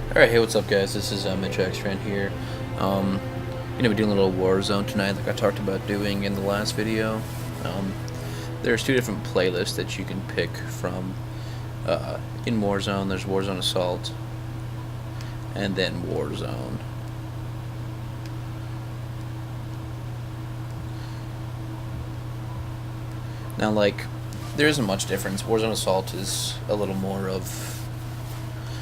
Alright, hey, what's up, guys? This is Mitch here. Be doing a little Warzone tonight, like I talked about doing in the last video. There's two different playlists that you can pick from in Warzone. There's Warzone Assault, and then Warzone. Now, like, there isn't much difference. Warzone Assault is a little more of...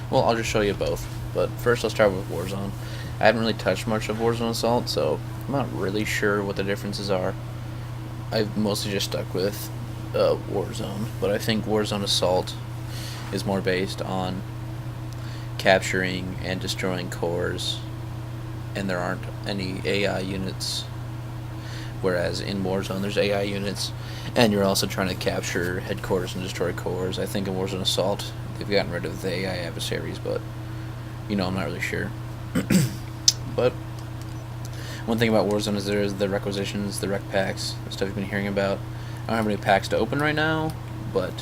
Well, I'll just show you both. But first, let's start with Warzone. I haven't really touched much of Warzone Assault, so I'm not really sure what the differences are. I've mostly just stuck with Warzone, but I think Warzone Assault is more based on capturing and destroying cores, and there aren't any AI units. Whereas in Warzone, there's AI units, and you're also trying to capture headquarters and destroy cores. I think in Warzone Assault, they've gotten rid of the AI adversaries, but I'm not really sure. But one thing about Warzone is there's the requisitions, the rec packs, the stuff you've been hearing about. I don't have any packs to open right now, but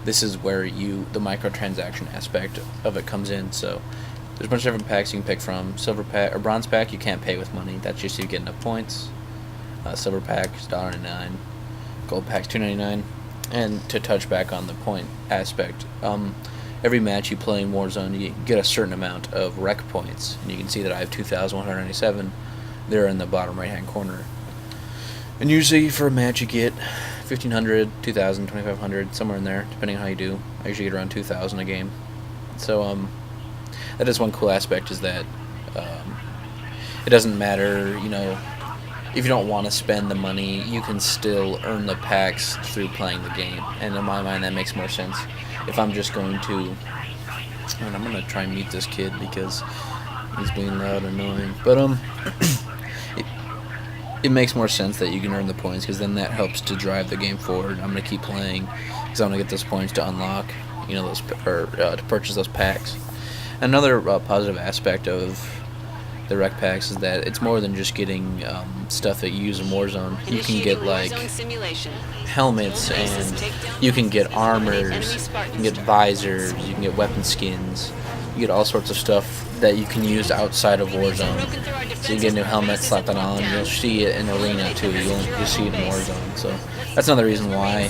this is where the microtransaction aspect of it comes in. So there's a bunch of different packs you can pick from. Silver pack or bronze pack, you can't pay with money. That's just so you get enough points. Silver pack is $1.99. Gold pack's $2.99. And to touch back on the point aspect, every match you play in Warzone, you get a certain amount of rec points, and you can see that I have 2,197. They're in the bottom right-hand corner. And usually for a match you get 1,500, 2,000, 2,500, somewhere in there, depending on how you do. I usually get around 2,000 a game. So that is one cool aspect, is that it doesn't matter, if you don't want to spend the money, you can still earn the packs through playing the game. And in my mind, that makes more sense. If I'm just going to... And I'm going to try and mute this kid because he's being loud and annoying. But it makes more sense that you can earn the points, because then that helps to drive the game forward. I'm going to keep playing because I want to get those points to unlock, to purchase those packs. Another positive aspect of the rec packs is that it's more than just getting stuff that you use in Warzone. You can get like helmets, and you can get armors, you can get visors, you can get weapon skins, you get all sorts of stuff that you can use outside of Warzone. So you get a new helmet, slap that on, you'll see it in Arena too, you'll see it in Warzone. So that's another reason why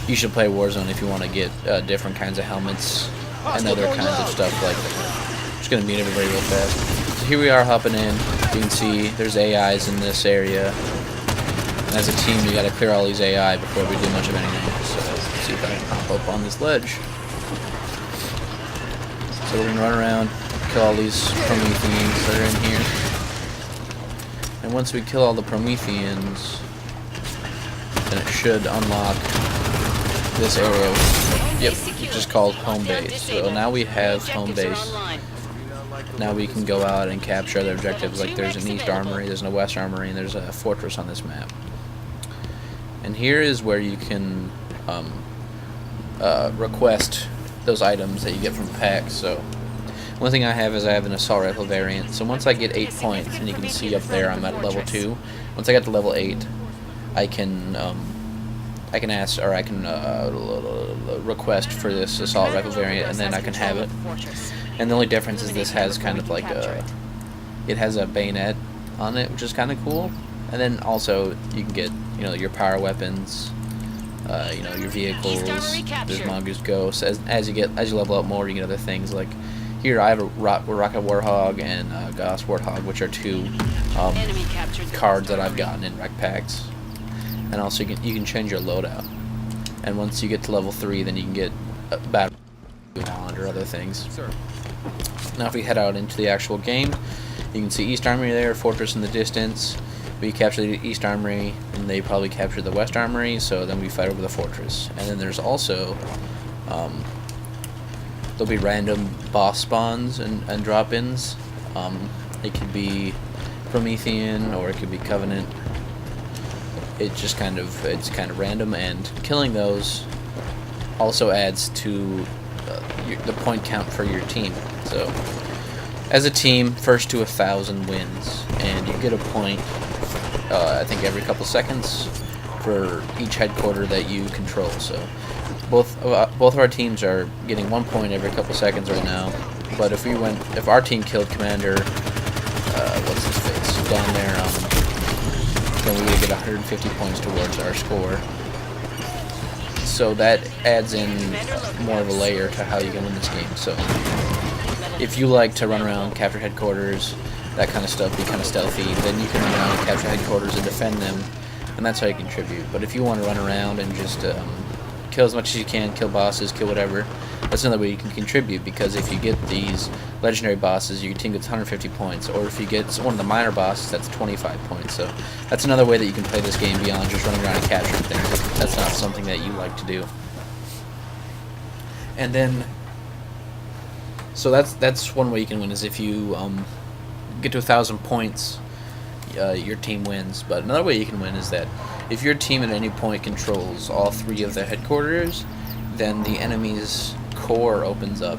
you should play Warzone, if you want to get different kinds of helmets and other kinds of stuff like that. Just gonna meet everybody real fast. So here we are hopping in. You can see there's AIs in this area. And as a team, we gotta clear all these AI before we do much of anything. So let's see if I can hop up on this ledge. So we're gonna run around, kill all these Prometheans that are in here. And once we kill all the Prometheans, then it should unlock this area. Yep, it's just called home base. So now we have home base. Now we can go out and capture other objectives. Like there's an East Armory, there's a West Armory, and there's a fortress on this map. And here is where you can request those items that you get from packs. So one thing I have is I have an assault rifle variant. So once I get 8 points, and you can see up there I'm at level 2. Once I get to level 8, I can ask, or I can request for this assault rifle variant, and then I can have it. And the only difference is this has kind of like it has a bayonet on it, which is kind of cool. And then also you can get, your power weapons, your vehicles. There's Mongoose Ghost. As you level up more, you get other things. Like here, I have a Rocket Warthog and Gauss Warthog, which are 2 cards that I've gotten in rec packs. And also you can change your loadout. And once you get to level 3, then you can get battle wand or other things. Now if we head out into the actual game, you can see East Armory there, Fortress in the distance. We capture the East Armory, and they probably capture the West Armory, so then we fight over the Fortress. And then there's also, there'll be random boss spawns and drop-ins. It could be Promethean, or it could be Covenant. It's kind of random, and killing those also adds to the point count for your team. So as a team, first to 1,000 wins, and you get a point I think every couple seconds for each headquarter that you control. So both of our teams are getting 1 point every couple seconds right now. But if our team killed Commander, what's his face down there, then we would get 150 points towards our score. So that adds in more of a layer to how you can win this game. So if you like to run around, capture headquarters, that kind of stuff, be kind of stealthy, then you can run around and capture headquarters and defend them, and that's how you contribute. But if you want to run around and just kill as much as you can, kill bosses, kill whatever, that's another way you can contribute, because if you get these legendary bosses, your team gets 150 points, or if you get one of the minor bosses, that's 25 points. So that's another way that you can play this game beyond just running around and capturing things. That's not something that you like to do. And then, so that's one way you can win, is if you get to 1,000 points, your team wins. But another way you can win is that if your team at any point controls all 3 of the headquarters, then the enemy's core opens up,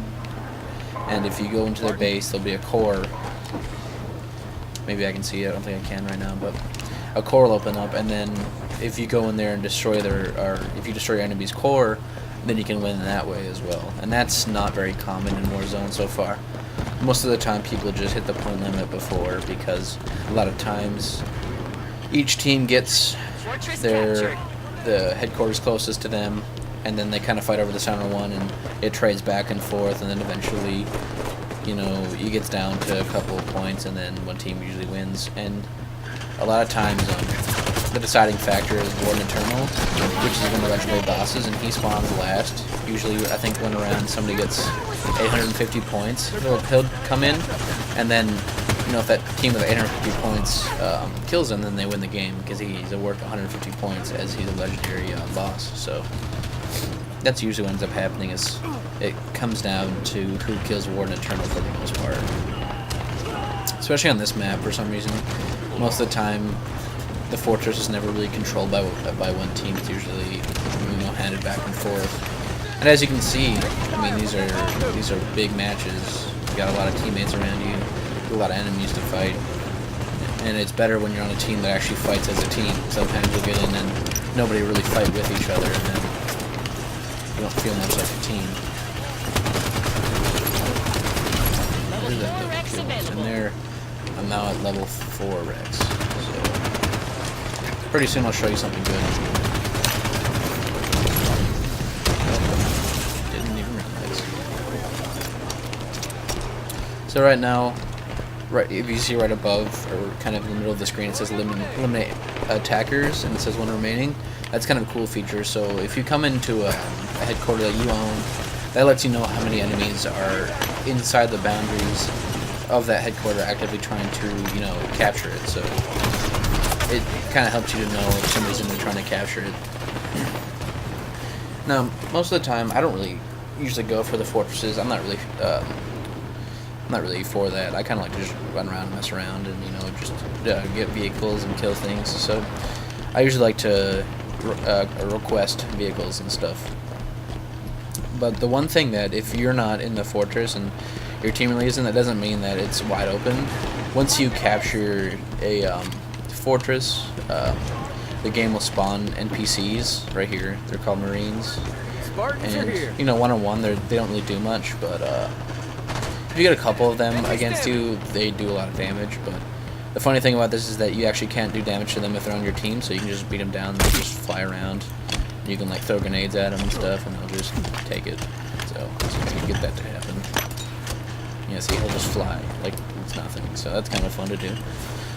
and if you go into their base, there'll be a core. Maybe I can see it. I don't think I can right now, but a core will open up, and then if you go in there and destroy if you destroy your enemy's core, then you can win in that way as well. And that's not very common in Warzone so far. Most of the time, people just hit the point limit before, because a lot of times each team gets the headquarters closest to them, and then they kind of fight over the center one, and it trades back and forth, and then eventually, you know, it gets down to a couple of points, and then one team usually wins. And a lot of times, the deciding factor is Warden Eternal, which is one of the legendary bosses, and he spawns last. Usually, I think when around somebody gets 850 points, he'll come in, and then, you know, if that team with 850 points kills him, then they win the game, because he's worth 150 points as he's a legendary boss. So that's usually what ends up happening, is it comes down to who kills Warden Eternal for the most part. Especially on this map, for some reason, most of the time the fortress is never really controlled by one team. It's usually, you know, handed back and forth. And as you can see, I mean, these are big matches. You got a lot of teammates around you, a lot of enemies to fight, and it's better when you're on a team that actually fights as a team. Sometimes you'll get in and nobody really fight with each other, and then you don't feel much like a team. Where's that level kills? And there, I'm now at level 4 Rex. So pretty soon I'll show you something good. Didn't even realize. So right now, if you see right above, or kind of in the middle of the screen, it says eliminate attackers, and it says 1 remaining. That's kind of a cool feature. So if you come into a headquarter that you own, that lets you know how many enemies are inside the boundaries of that headquarter actively trying to, you know, capture it. So it kind of helps you to know if somebody's in there trying to capture it. Now, most of the time, I don't really usually go for the fortresses. I'm not really for that. I kind of like to just run around and mess around, and, you know, just get vehicles and kill things. So I usually like to request vehicles and stuff. But the one thing that, if you're not in the fortress and your team really isn't, that doesn't mean that it's wide open. Once you capture a fortress, the game will spawn NPCs right here. They're called Marines. And, you know, one-on-one, they don't really do much, but if you get a couple of them against you, they do a lot of damage. But the funny thing about this is that you actually can't do damage to them if they're on your team, so you can just beat them down, and they just fly around. You can, like, throw grenades at them and stuff, and they'll just take it. So you get that to happen. Yeah, see, he'll just fly like it's nothing. So that's kind of fun to do.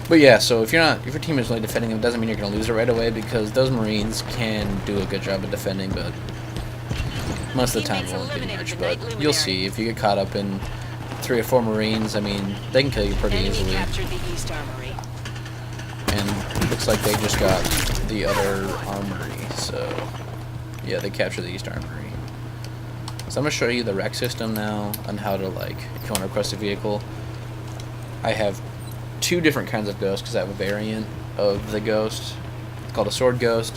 But yeah, so if your team is really defending them, it doesn't mean you're going to lose it right away, because those Marines can do a good job of defending, but most of the time it won't do much. But you'll see, if you get caught up in 3 or 4 Marines, I mean, they can kill you pretty easily. And it looks like they just got the other armory, so yeah, they captured the East Armory. So I'm going to show you the rec system now, on how to, like, if you want to request a vehicle. I have 2 different kinds of ghosts, because I have a variant of the ghost. It's called a sword ghost.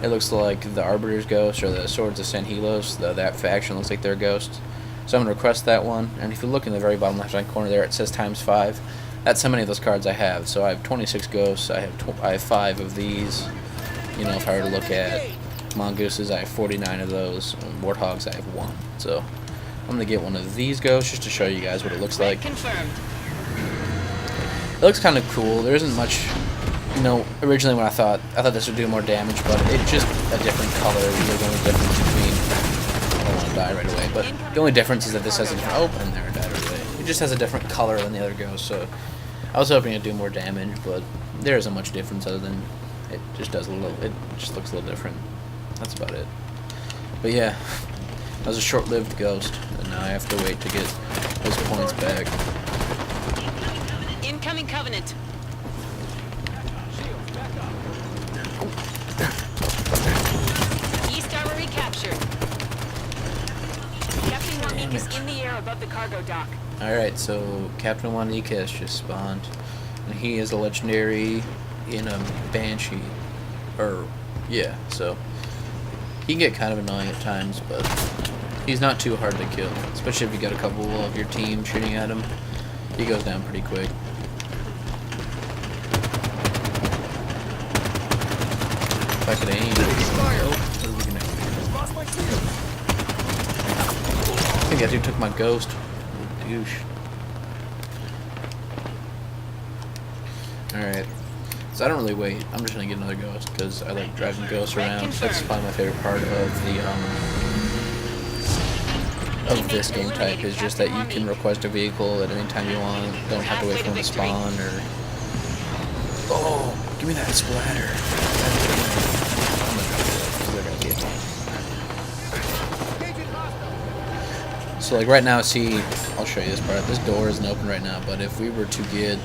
It looks like the Arbiter's ghost, or the Swords of San Helos. That faction looks like their ghost. So I'm going to request that one, and if you look in the very bottom left-hand corner there, it says ×5. That's how many of those cards I have. So I have 26 ghosts. I have 5 of these. You know, if I were to look at mongooses, I have 49 of those. And warthogs, I have 1. So I'm gonna get one of these ghosts just to show you guys what it looks like. Confirmed. It looks kind of cool. There isn't much, you know, originally when I thought this would do more damage, but it's just a different color. The only difference between, I don't want to die right away, but the only difference is that this has a different, oh, and there it died right away. It just has a different color than the other ghosts, so I was hoping it'd do more damage, but there isn't much difference other than it just does a little, it just looks a little different. That's about it. But yeah, that was a short-lived ghost, and now I have to wait to get those points back. Incoming Covenant. East Armory captured. Captain Juanica is in the air above the cargo dock. Alright, so Captain Juanica has just spawned, and he is a legendary in a Banshee, or, yeah, so he can get kind of annoying at times, but he's not too hard to kill, especially if you got a couple of your team shooting at him. He goes down pretty quick. If I could aim, I think that dude took my ghost. Douche. Alright. So I don't really wait. I'm just gonna get another ghost because I like driving ghosts around. That's probably my favorite part of the of this game type, is just that you can request a vehicle at any time you want. Don't have to wait for them to spawn or. Oh, give me that splatter. So like right now, see, I'll show you this part. This door isn't open right now, but if we were to get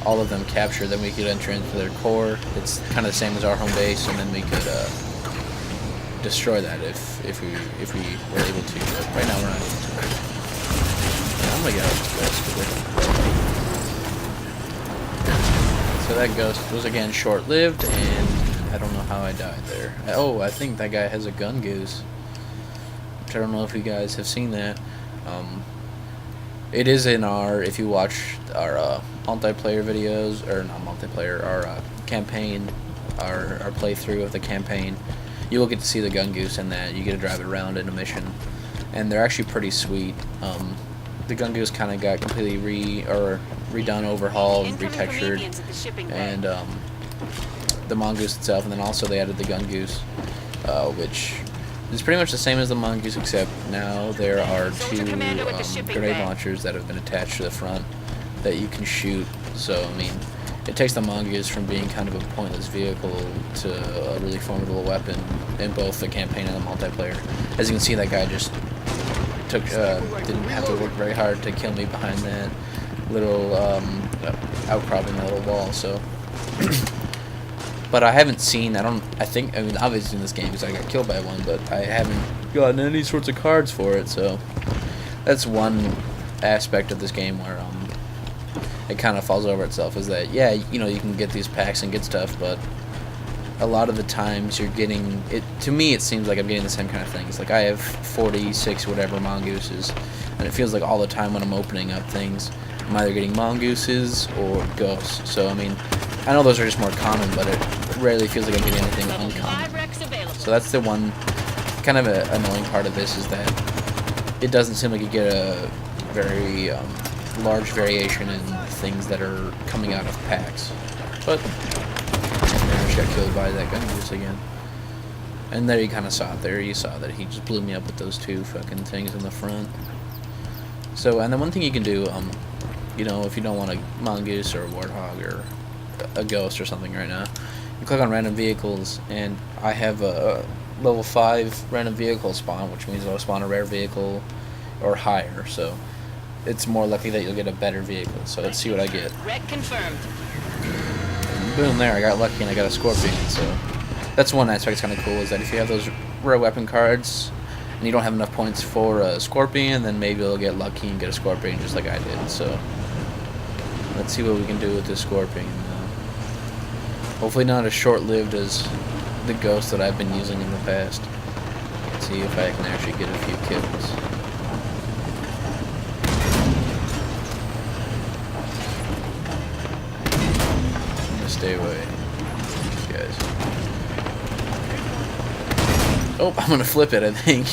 all of them captured, then we could enter into their core. It's kind of the same as our home base, and then we could destroy that if we were able to. But right now we're not able to. Yeah, I'm gonna get out of this ghost. So that ghost was again short-lived, and I don't know how I died there. Oh, I think that guy has a gun goose, which I don't know if you guys have seen that. It is in our, if you watch our multiplayer videos, or not multiplayer, our campaign, our playthrough of the campaign, you will get to see the gun goose in that. You get to drive it around in a mission, and they're actually pretty sweet. The gun goose kind of got completely redone, overhauled, retextured, and the mongoose itself, and then also they added the gun goose, which is pretty much the same as the mongoose, except now there are 2 grenade launchers that have been attached to the front that you can shoot. So I mean, it takes the mongoose from being kind of a pointless vehicle to a really formidable weapon in both the campaign and the multiplayer. As you can see, that guy just didn't have to work very hard to kill me behind that little outcropping, that little wall. So. But I haven't seen, I mean, obviously in this game because I got killed by one, but I haven't gotten any sorts of cards for it, so that's one aspect of this game where it kind of falls over itself, is that, yeah, you know, you can get these packs and get stuff, but a lot of the times you're getting, to me it seems like I'm getting the same kind of things. Like I have 46 whatever mongooses, and it feels like all the time when I'm opening up things, I'm either getting mongooses or ghosts. So I mean, I know those are just more common, but it rarely feels like I'm getting anything uncommon. So that's the one kind of annoying part of this, is that it doesn't seem like you get a very large variation in things that are coming out of packs. But I just got killed by that gun goose again. And there you kind of saw it there. You saw that he just blew me up with those 2 fucking things in the front. So, and then one thing you can do, you know, if you don't want a mongoose or a warthog or a ghost or something right now, you click on random vehicles, and I have a level 5 random vehicle spawn, which means I'll spawn a rare vehicle or higher, so it's more likely that you'll get a better vehicle. So let's see what I get. Red confirmed. Boom, there, I got lucky and I got a scorpion. So that's one aspect that's kind of cool, is that if you have those rare weapon cards and you don't have enough points for a scorpion, then maybe you'll get lucky and get a scorpion just like I did. So let's see what we can do with this scorpion. Hopefully not as short-lived as the ghost that I've been using in the past. Let's see if I can actually get a few kills. I'm gonna stay away, guys. Oh, I'm gonna flip it, I think.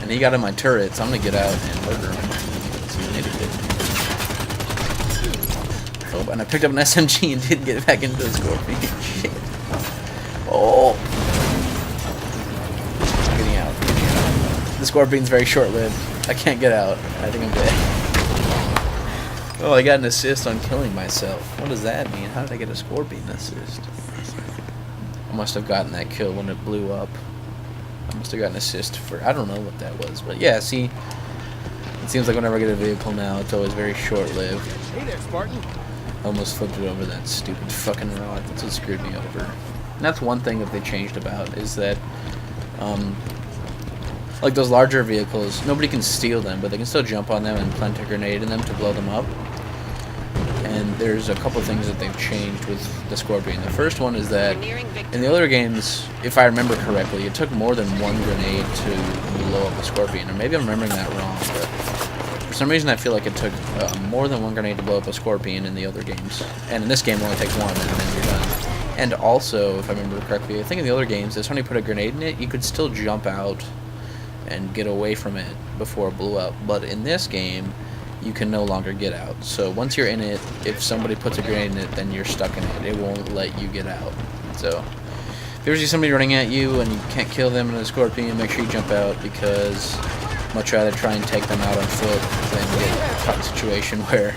And he got in my turret, so I'm gonna get out and murder him. See what he did. Oh, and I picked up an SMG and didn't get back into the scorpion. Shit. Oh. Getting out. The scorpion's very short-lived. I can't get out. I think I'm dead. Oh, I got an assist on killing myself. What does that mean? How did I get a scorpion assist? I must have gotten that kill when it blew up. I must have gotten an assist for... I don't know what that was. But yeah, see... It seems like whenever I get a vehicle now, it's always very short-lived. Hey there, Spartan. I almost flipped it over that stupid fucking rock. That's what screwed me over. And that's one thing that they changed about, is that... like those larger vehicles, nobody can steal them, but they can still jump on them and plant a grenade in them to blow them up. And there's a couple things that they've changed with the Scorpion. The first one is that in the other games, if I remember correctly, it took more than one grenade to blow up the Scorpion. Or maybe I'm remembering that wrong, but for some reason I feel like it took more than one grenade to blow up a Scorpion in the other games. And in this game it only takes one and then you're done. And also, if I remember correctly, I think in the other games, this when you put a grenade in it, you could still jump out and get away from it before it blew up. But in this game, you can no longer get out. So once you're in it, if somebody puts a grenade in it, then you're stuck in it. It won't let you get out. So if you ever see somebody running at you and you can't kill them in a Scorpion, make sure you jump out, because much rather try and take them out on foot than get caught in a situation where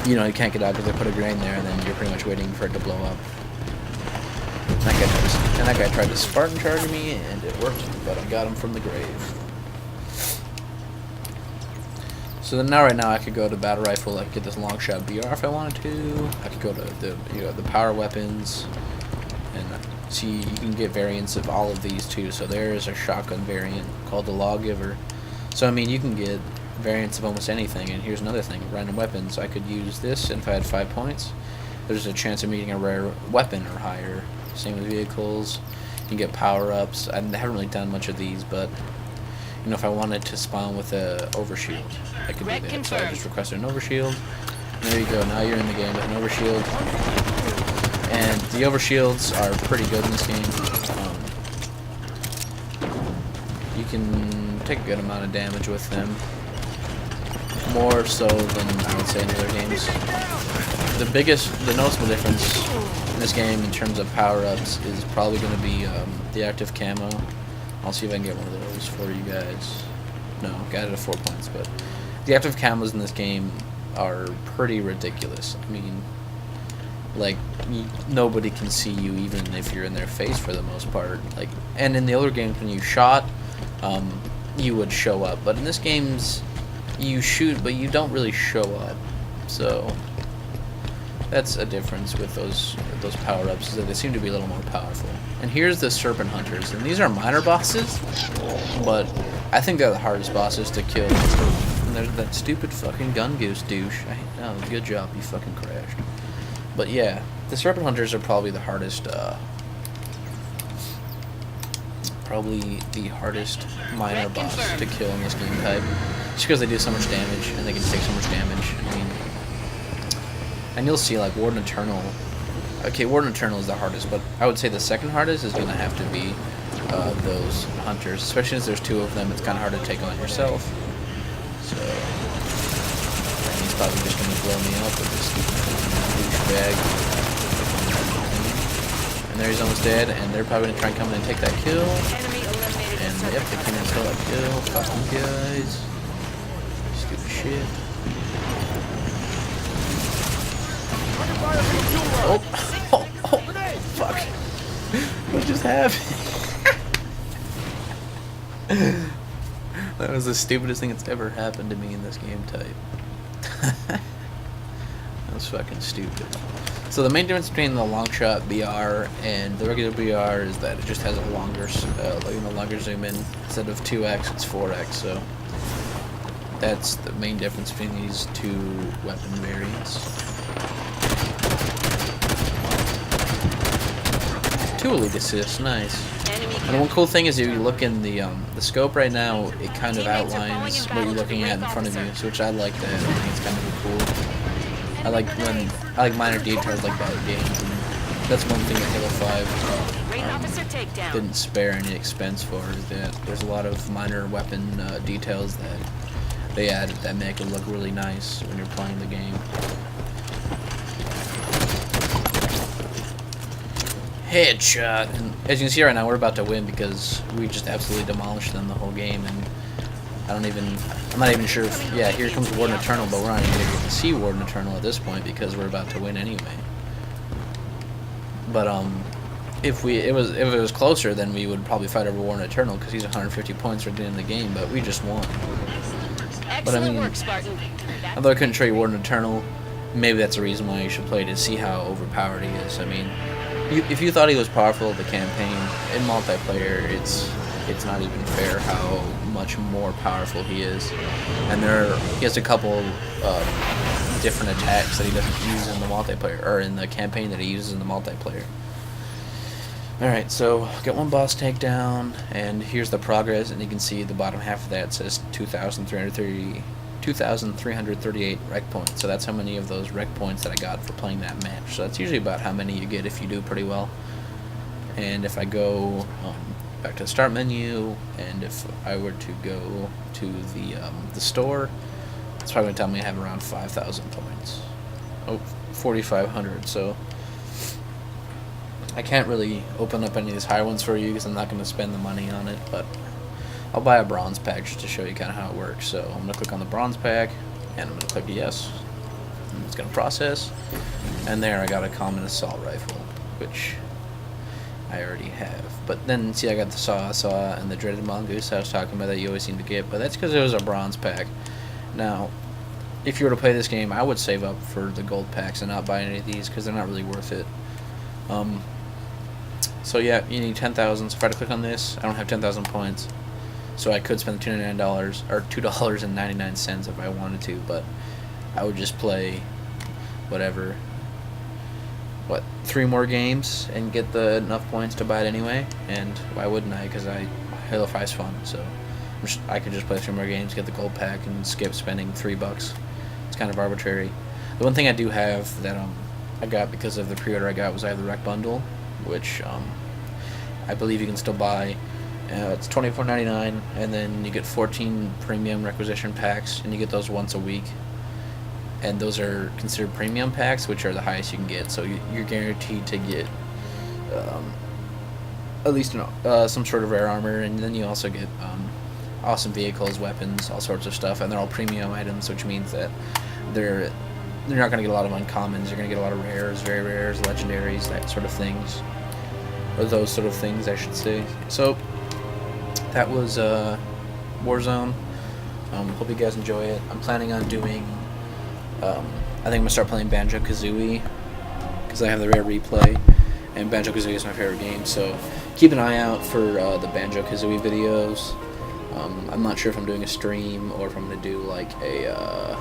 you can't get out because they put a grenade in there and then you're pretty much waiting for it to blow up. And that guy tried to Spartan charge me, and it worked, but I got him from the grave. So then right now I could go to battle rifle, I could get this long shot BR if I wanted to. I could go to the power weapons, and see, you can get variants of all of these too. So there is a shotgun variant called the Lawgiver. So I mean, you can get variants of almost anything. And here's another thing: random weapons. I could use this, and if I had 5 points, there's a chance of getting a rare weapon or higher. Same with vehicles. You can get power-ups. I haven't really done much of these, but if I wanted to spawn with a overshield, I could do that. So I just requested an overshield. And there you go. Now you're in the game with an overshield. And the overshields are pretty good in this game. You can take a good amount of damage with them. More so than I would say in other games. The noticeable difference in this game in terms of power-ups is probably going to be the active camo. I'll see if I can get one of those for you guys. No, got it at 4 points, but the active camos in this game are pretty ridiculous. I mean, like, nobody can see you even if you're in their face for the most part. Like, and in the other games when you shot, you would show up, but in this game's you shoot, but you don't really show up. So that's a difference with those power-ups, is that they seem to be a little more powerful. And here's the Serpent Hunters, and these are minor bosses, but I think they're the hardest bosses to kill. And there's that stupid fucking gun goose douche. Oh, good job, you fucking crashed. But yeah, the Serpent Hunters are probably the hardest, minor boss to kill in this game type. Just because they do so much damage, and they can take so much damage. I mean, and you'll see, like, Warden Eternal. Okay, Warden Eternal is the hardest, but I would say the second hardest is going to have to be those hunters. Especially since there's 2 of them, it's kind of hard to take on yourself. So, and he's probably just going to blow me up with this stupid douchebag. And there he's almost dead, and they're probably going to try and come in and take that kill. And yep, they came in and stole that kill. Fuck you guys. Stupid shit. Oh, fuck. What just happened? That was the stupidest thing that's ever happened to me in this game type. That was fucking stupid. So the main difference between the long shot BR and the regular BR is that it just has a longer, longer zoom in. Instead of 2x, it's 4x. So that's the main difference between these 2 weapon variants. 2 elite assists, nice. And one cool thing is if you look in the scope right now, it kind of outlines what you're looking at in front of you, which I like that. I think it's kind of cool. I like minor details like that in games, and that's one thing that Halo 5 Officer takedown. didn't spare any expense for is that there's a lot of minor weapon details that they added that make it look really nice when you're playing the game. Headshot. And as you can see right now, we're about to win because we just absolutely demolished them the whole game, and I'm not even sure if, yeah, here comes Warden Eternal, but we're not even going to get to see Warden Eternal at this point because we're about to win anyway. But if it was closer, then we would probably fight over Warden Eternal because he's 150 points right at the end of the game, but we just won. But I mean, Excellent work, Spartan. although I couldn't show you Warden Eternal, maybe that's the reason why you should play, to see how overpowered he is. I mean, if you thought he was powerful in the campaign, in multiplayer, it's not even fair how much more powerful he is. And he has a couple different attacks that he doesn't use in the multiplayer, or in the campaign that he uses in the multiplayer. Alright, so get one boss takedown, and here's the progress, and you can see the bottom half of that says 2,338 rec points. So that's how many of those rec points that I got for playing that match. So that's usually about how many you get if you do pretty well. And if I go back to the start menu, and if I were to go to the store, it's probably going to tell me I have around 5,000 points. Oh, 4,500, so I can't really open up any of these higher ones for you because I'm not going to spend the money on it, but I'll buy a bronze pack just to show you kind of how it works. So I'm going to click on the bronze pack, and I'm going to click yes, and it's going to process, and there I got a common assault rifle, which I already have. But then, see, I got the saw, and the dreaded mongoose I was talking about that you always seem to get, but that's because it was a bronze pack. Now, if you were to play this game, I would save up for the gold packs and not buy any of these because they're not really worth it. So yeah, you need 10,000. So if I had to click on this, I don't have 10,000 points. So I could spend $2.99 or $2.99 if I wanted to, but I would just play whatever. 3 more games and get enough points to buy it anyway, and why wouldn't I? Because Halo 5's fun, so I could just play 3 more games, get the gold pack, and skip spending $3. It's kind of arbitrary. The one thing I do have that I got because of the pre-order I got was I have the Rec Bundle, which I believe you can still buy. It's $24.99, and then you get 14 premium requisition packs, and you get those once a week. And those are considered premium packs, which are the highest you can get. So you're guaranteed to get at least some sort of rare armor, and then you also get awesome vehicles, weapons, all sorts of stuff, and they're all premium items, which means that they're not going to get a lot of uncommons. You're going to get a lot of rares, very rares, legendaries, that sort of things, or those sort of things, I should say. So that was Warzone. Hope you guys enjoy it. I'm planning on doing. I think I'm gonna start playing Banjo-Kazooie because I have the rare replay, and Banjo-Kazooie is my favorite game. So keep an eye out for the Banjo-Kazooie videos. I'm not sure if I'm doing a stream or if I'm gonna do like I'm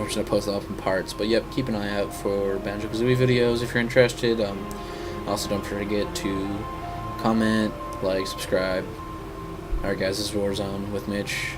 just gonna post it up in parts. But yep, keep an eye out for Banjo-Kazooie videos if you're interested. Also, don't forget to comment, like, subscribe. Alright guys, this is Warzone with Mitch.